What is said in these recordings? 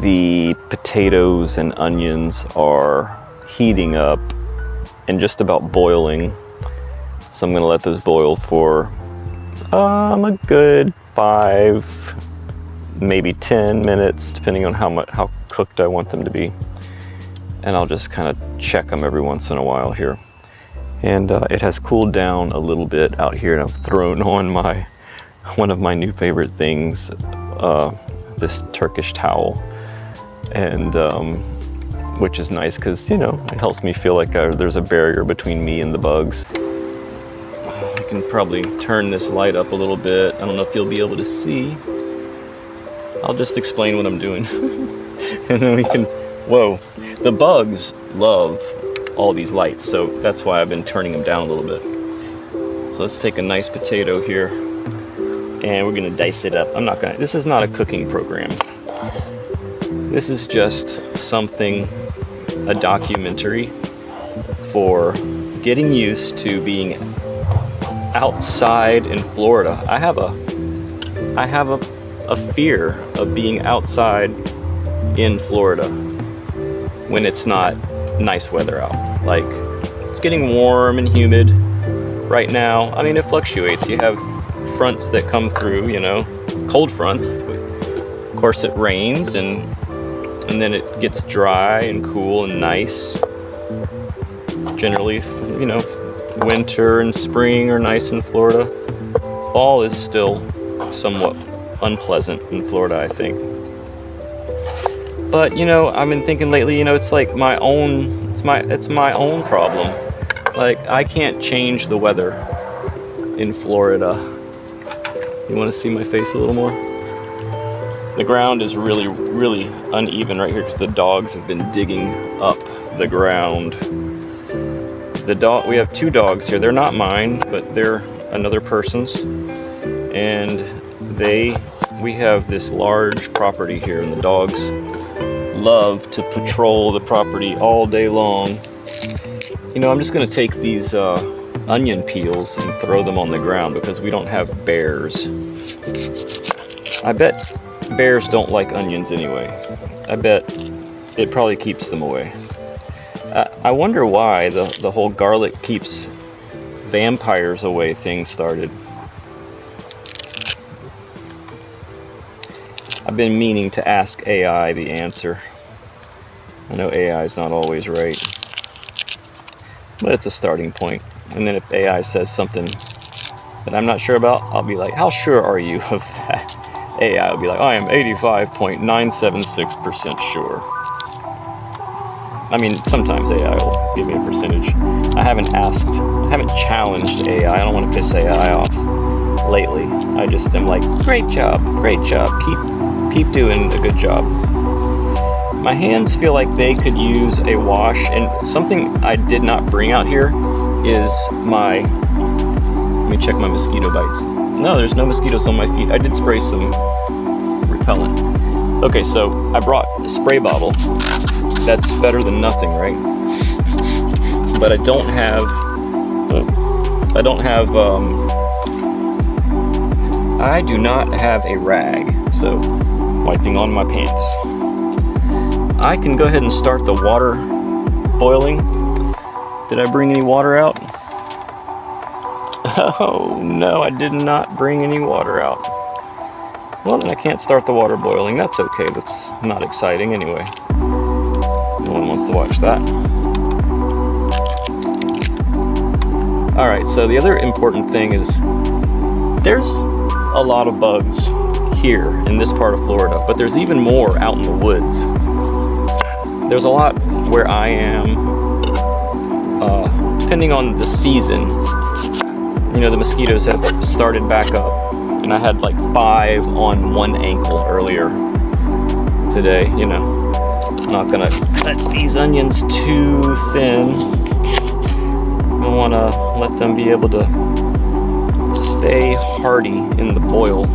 The potatoes and onions are heating up and just about boiling. So I'm gonna let those boil for a good 5, maybe 10 minutes, depending on how cooked I want them to be. And I'll just kind of check them every once in a while here. And it has cooled down a little bit out here, and I've thrown on one of my new favorite things, this Turkish towel, and which is nice because, you know, it helps me feel like there's a barrier between me and the bugs. I can probably turn this light up a little bit. I don't know if you'll be able to see. I'll just explain what I'm doing. And then we can, whoa, the bugs love all these lights, so that's why I've been turning them down a little bit. So let's take a nice potato here, and we're gonna dice it up. This is not a cooking program. This is just something, a documentary for getting used to being outside in Florida. I have a fear of being outside in Florida when it's not nice weather out. Like, it's getting warm and humid right now. I mean, it fluctuates. You have fronts that come through, you know, cold fronts. Of course, it rains and then it gets dry and cool and nice. Generally, you know, winter and spring are nice in Florida. Fall is still somewhat unpleasant in Florida, I think. But, you know, I've been thinking lately, you know, it's like it's my own problem. Like, I can't change the weather in Florida. You want to see my face a little more? The ground is really, really uneven right here because the dogs have been digging up the ground. We have 2 dogs here. They're not mine, but they're another person's. And we have this large property here, and the dogs love to patrol the property all day long. You know, I'm just gonna take these onion peels and throw them on the ground because we don't have bears. I bet bears don't like onions anyway. I bet it probably keeps them away. I wonder why the whole garlic keeps vampires away thing started. I've been meaning to ask AI the answer. I know AI is not always right, but it's a starting point. And then if AI says something that I'm not sure about, I'll be like, how sure are you of that? AI will be like, I am 85.976% sure. I mean, sometimes AI will give me a percentage. I haven't challenged AI. I don't want to piss AI off lately. I just am like, great job, keep doing a good job. My hands feel like they could use a wash, and something I did not bring out here is let me check my mosquito bites. No, there's no mosquitoes on my feet. I did spray some repellent. Okay, so I brought a spray bottle. That's better than nothing, right? But I do not have a rag, so wiping on my pants. I can go ahead and start the water boiling. Did I bring any water out? Oh no, I did not bring any water out. Well, then I can't start the water boiling. That's okay, that's not exciting anyway. No one wants to watch that. Alright, so the other important thing is there's a lot of bugs here in this part of Florida, but there's even more out in the woods. There's a lot where I am, depending on the season. You know, the mosquitoes have started back up, and I had like 5 on one ankle earlier today. You know, I'm not gonna cut these onions too thin. I want to let them be able to stay hearty in the boil,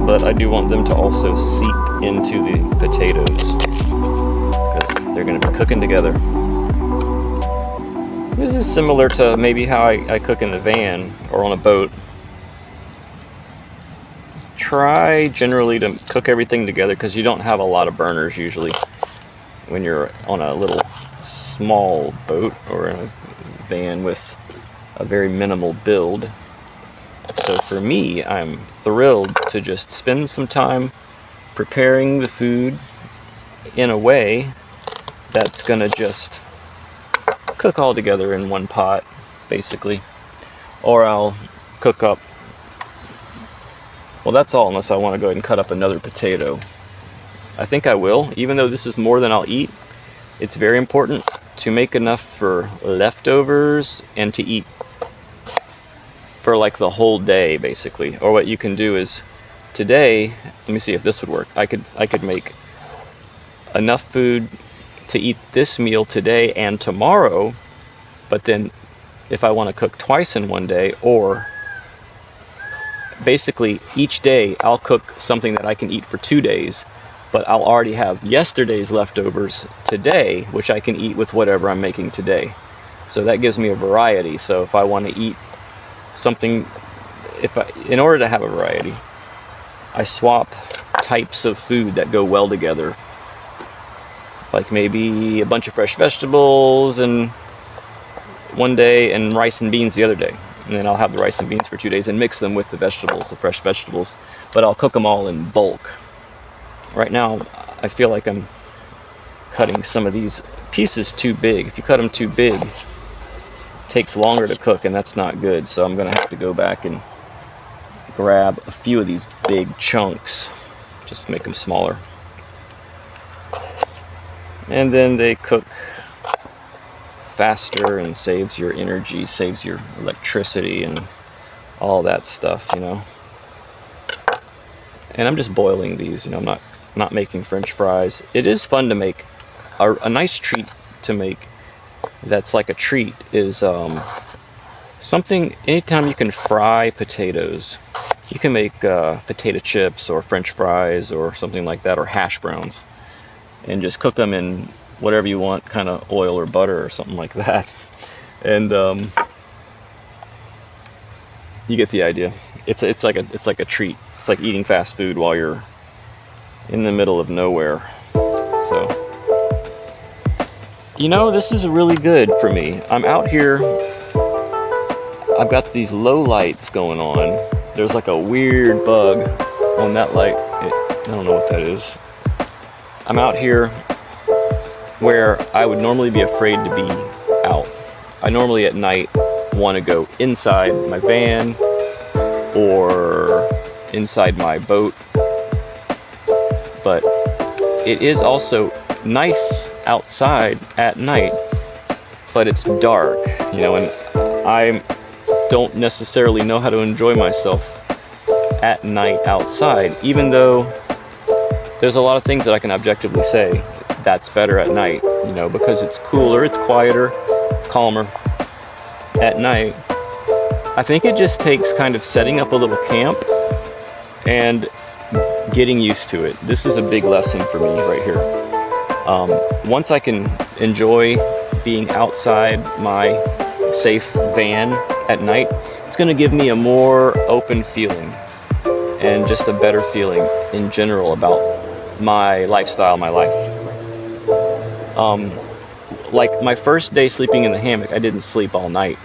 but I do want them to also seep into the potatoes because they're going to be cooking together. This is similar to maybe how I cook in the van or on a boat. try generally to cook everything together because you don't have a lot of burners usually when you're on a little small boat or in a van with a very minimal build. So for me, I'm thrilled to just spend some time preparing the food in a way that's gonna just cook all together in one pot, basically. Or I'll cook up, well, that's all unless I want to go ahead and cut up another potato. I think I will, even though this is more than I'll eat. It's very important to make enough for leftovers and to eat for like the whole day, basically. Or what you can do is today, let me see if this would work. I could make enough food to eat this meal today and tomorrow, but then if I want to cook twice in one day, or basically each day I'll cook something that I can eat for 2 days, but I'll already have yesterday's leftovers today, which I can eat with whatever I'm making today. So that gives me a variety. So if I want to eat something, in order to have a variety, I swap types of food that go well together. Like maybe a bunch of fresh vegetables and one day and rice and beans the other day. And then I'll have the rice and beans for 2 days and mix them with the vegetables, the fresh vegetables. But I'll cook them all in bulk. Right now, I feel like I'm cutting some of these pieces too big. If you cut them too big, it takes longer to cook, and that's not good. So I'm gonna have to go back and grab a few of these big chunks, just make them smaller. And then they cook faster and saves your energy, saves your electricity and all that stuff, you know. And I'm just boiling these, you know, I'm not making French fries. It is fun to make. A nice treat to make that's like a treat is something, anytime you can fry potatoes. You can make potato chips or French fries or something like that, or hash browns, and just cook them in whatever you want, kind of oil or butter or something like that. And you get the idea. It's like a treat. It's like eating fast food while you're in the middle of nowhere. So, you know, this is really good for me. I'm out here. I've got these low lights going on. There's like a weird bug on that light. I don't know what that is. I'm out here where I would normally be afraid to be out. I normally at night want to go inside my van or inside my boat, but it is also nice outside at night, but it's dark, you know, and I don't necessarily know how to enjoy myself at night outside, even though there's a lot of things that I can objectively say that's better at night, you know, because it's cooler, it's quieter, it's calmer at night. I think it just takes kind of setting up a little camp and getting used to it. This is a big lesson for me right here. Once I can enjoy being outside my safe van at night, it's going to give me a more open feeling and just a better feeling in general about my lifestyle, my life. Like my first day sleeping in the hammock, I didn't sleep all night.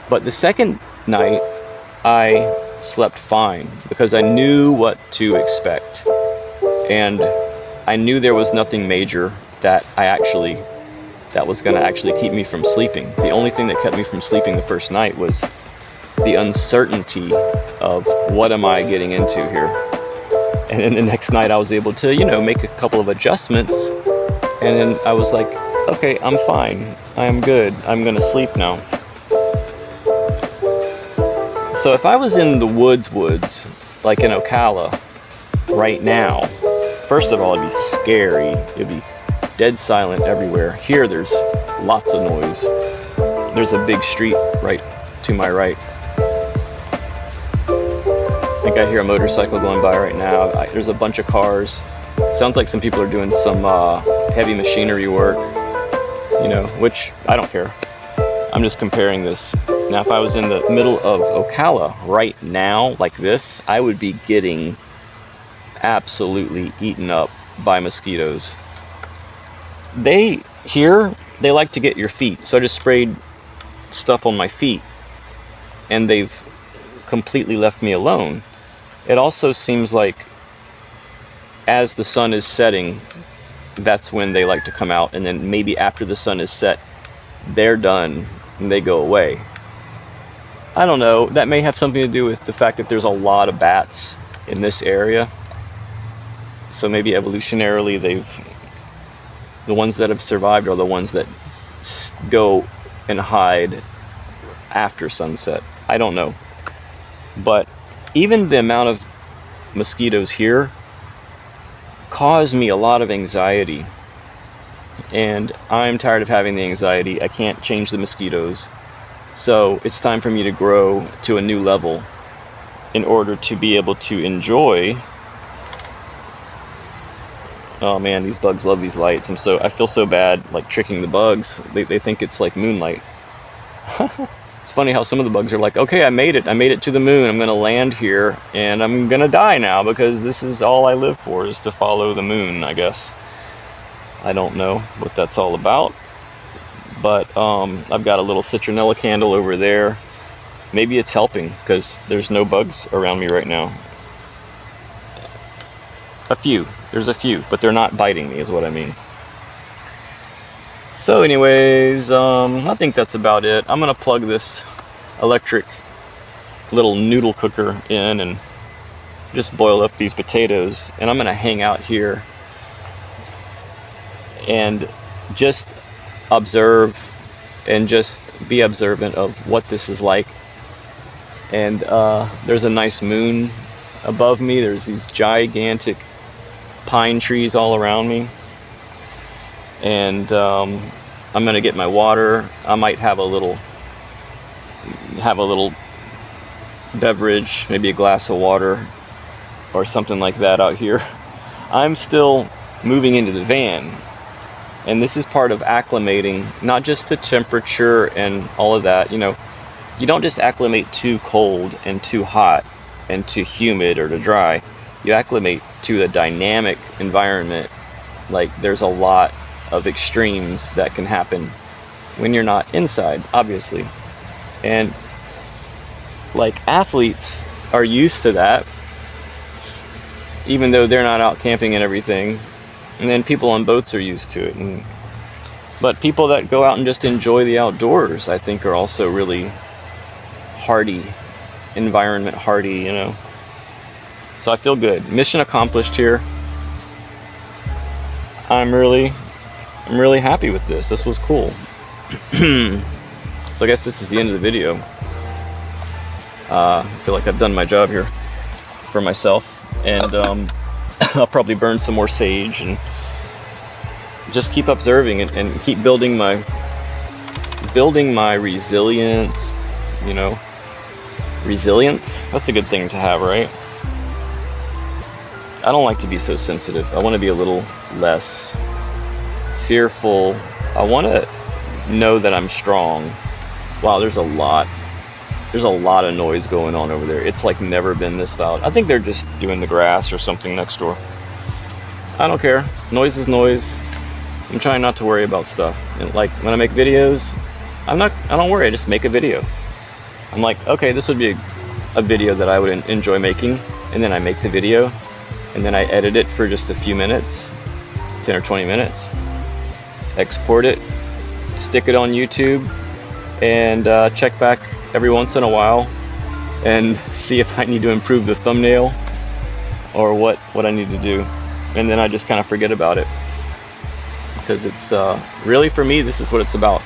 But the second night, I slept fine because I knew what to expect. And I knew there was nothing major that was going to actually keep me from sleeping. The only thing that kept me from sleeping the first night was the uncertainty of what am I getting into here. And then the next night I was able to, you know, make a couple of adjustments. And then I was like, okay, I'm fine. I'm good. I'm going to sleep now. So if I was in the woods, like in Ocala right now, first of all, it'd be scary. It'd be dead silent everywhere. Here, there's lots of noise. There's a big street right to my right. I think I hear a motorcycle going by right now. There's a bunch of cars. Sounds like some people are doing some heavy machinery work, you know, which I don't care. I'm just comparing this Now, if I was in the middle of Ocala right now, like this, I would be getting absolutely eaten up by mosquitoes. They like to get your feet, so I just sprayed stuff on my feet, and they've completely left me alone. It also seems like as the sun is setting, that's when they like to come out, and then maybe after the sun is set, they're done and they go away. I don't know, that may have something to do with the fact that there's a lot of bats in this area. So maybe evolutionarily the ones that have survived are the ones that go and hide after sunset. I don't know. But even the amount of mosquitoes here cause me a lot of anxiety. And I'm tired of having the anxiety. I can't change the mosquitoes. So it's time for me to grow to a new level in order to be able to enjoy. Oh man, these bugs love these lights. I feel so bad like tricking the bugs. They think it's like moonlight. It's funny how some of the bugs are like, okay, I made it to the moon, I'm gonna land here and I'm gonna die now because this is all I live for, is to follow the moon, I guess. I don't know what that's all about, but I've got a little citronella candle over there. Maybe it's helping because there's no bugs around me right now. There's a few, but they're not biting me is what I mean. So anyways, I think that's about it. I'm gonna plug this electric little noodle cooker in and just boil up these potatoes, and I'm gonna hang out here and just observe and just be observant of what this is like. And there's a nice moon above me. There's these gigantic pine trees all around me. And I'm gonna get my water. I might have a little beverage, maybe a glass of water or something like that out here. I'm still moving into the van, and this is part of acclimating, not just to temperature and all of that. You know, you don't just acclimate too cold and too hot and too humid or too dry. You acclimate to a dynamic environment. Like, there's a lot of extremes that can happen when you're not inside, obviously. And like, athletes are used to that, even though they're not out camping and everything. And then people on boats are used to it. But people that go out and just enjoy the outdoors, I think, are also really environment hardy, you know. So I feel good. Mission accomplished here. I'm really happy with this. This was cool. So I guess this is the end of the video. I feel like I've done my job here for myself, and I'll probably burn some more sage and just keep observing and keep building my resilience. You know, resilience, that's a good thing to have, right? I don't like to be so sensitive. I want to be a little less fearful. I want to know that I'm strong. Wow, there's a lot of noise going on over there. It's like never been this loud. I think they're just doing the grass or something next door. I don't care. Noise is noise. I'm trying not to worry about stuff. And like, when I make videos, I don't worry. I just make a video. I'm like, okay, this would be a video that I would enjoy making, and then I make the video, and then I edit it for just a few minutes, 10 or 20 minutes, export it, stick it on YouTube, and check back every once in a while and see if I need to improve the thumbnail or what I need to do. And then I just kind of forget about it, because it's really, for me, this is what it's about,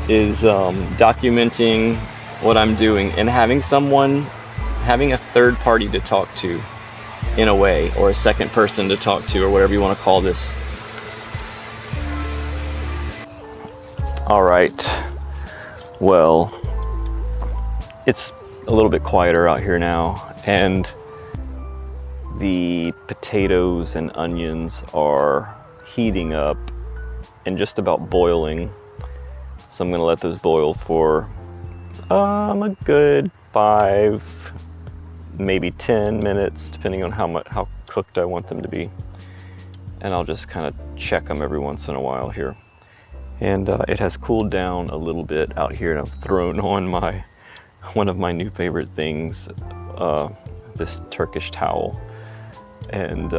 is documenting what I'm doing and having a third party to talk to, in a way, or a second person to talk to, or whatever you want to call this. All right, well, it's a little bit quieter out here now, and the potatoes and onions are heating up and just about boiling. So I'm gonna let those boil for A good 5, maybe 10 minutes, depending on how cooked I want them to be. And I'll just kind of check them every once in a while here. And it has cooled down a little bit out here, and I've thrown on one of my new favorite things, this Turkish towel, and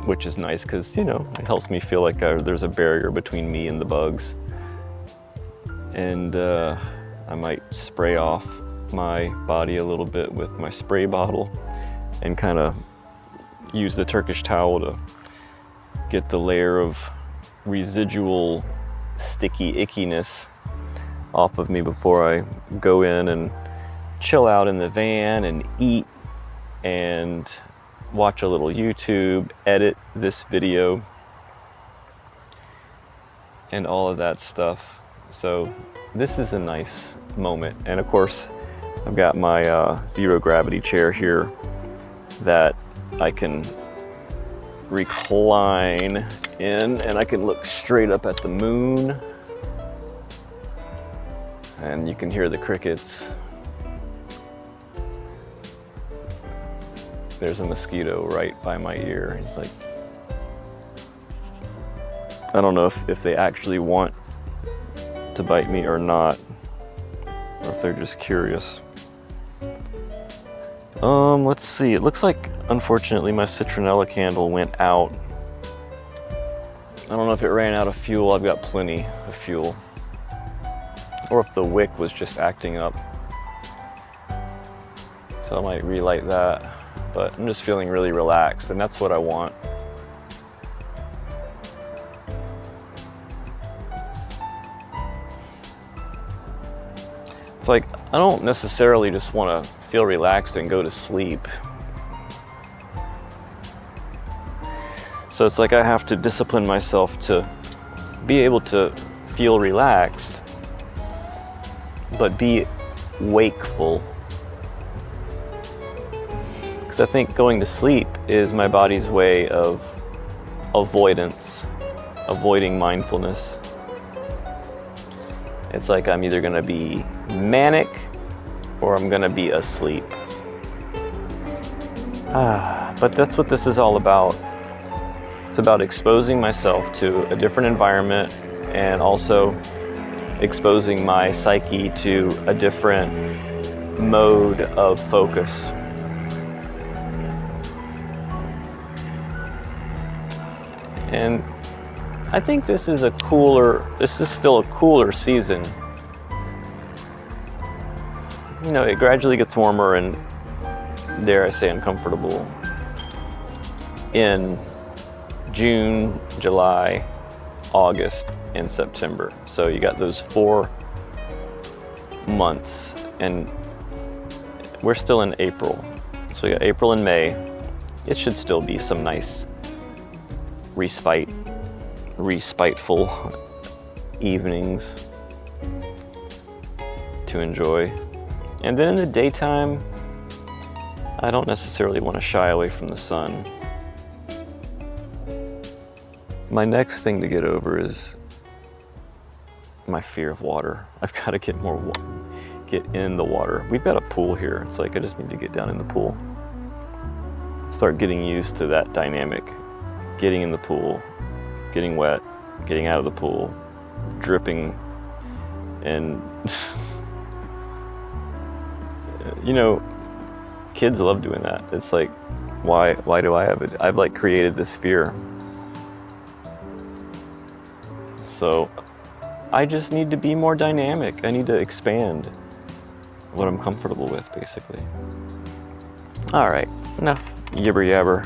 which is nice because, it helps me feel like there's a barrier between me and the bugs. And I might spray off my body a little bit with my spray bottle and kind of use the Turkish towel to get the layer of residual sticky ickiness off of me before I go in and chill out in the van and eat and watch a little YouTube, edit this video, and all of that stuff. So this is a nice moment. And of course, I've got my zero gravity chair here that I can recline in, and I can look straight up at the moon, and you can hear the crickets. There's a mosquito right by my ear. He's like, I don't know if they actually want to bite me or not, or if they're just curious. Let's see. It looks like, unfortunately, my citronella candle went out. I don't know if it ran out of fuel. I've got plenty of fuel. Or if the wick was just acting up. So I might relight that. But I'm just feeling really relaxed, and that's what I want. It's like, I don't necessarily just want to feel relaxed and go to sleep. So it's like I have to discipline myself to be able to feel relaxed, but be wakeful. Because I think going to sleep is my body's way of avoidance, avoiding mindfulness. It's like I'm either going to be manic or I'm going to be asleep. But that's what this is all about. It's about exposing myself to a different environment and also exposing my psyche to a different mode of focus. And I think this is still a cooler season. It gradually gets warmer and, dare I say, uncomfortable in June, July, August, and September. So you got those 4 months, and we're still in April. So you got April and May. It should still be some nice respiteful evenings to enjoy. And then in the daytime, I don't necessarily want to shy away from the sun. My next thing to get over is my fear of water. I've got to get in the water. We've got a pool here. It's like I just need to get down in the pool. Start getting used to that dynamic. Getting in the pool, getting wet, getting out of the pool, dripping, and kids love doing that. It's like, why do I have it? I've created this fear. So I just need to be more dynamic. I need to expand what I'm comfortable with, basically. All right, enough yibber yabber.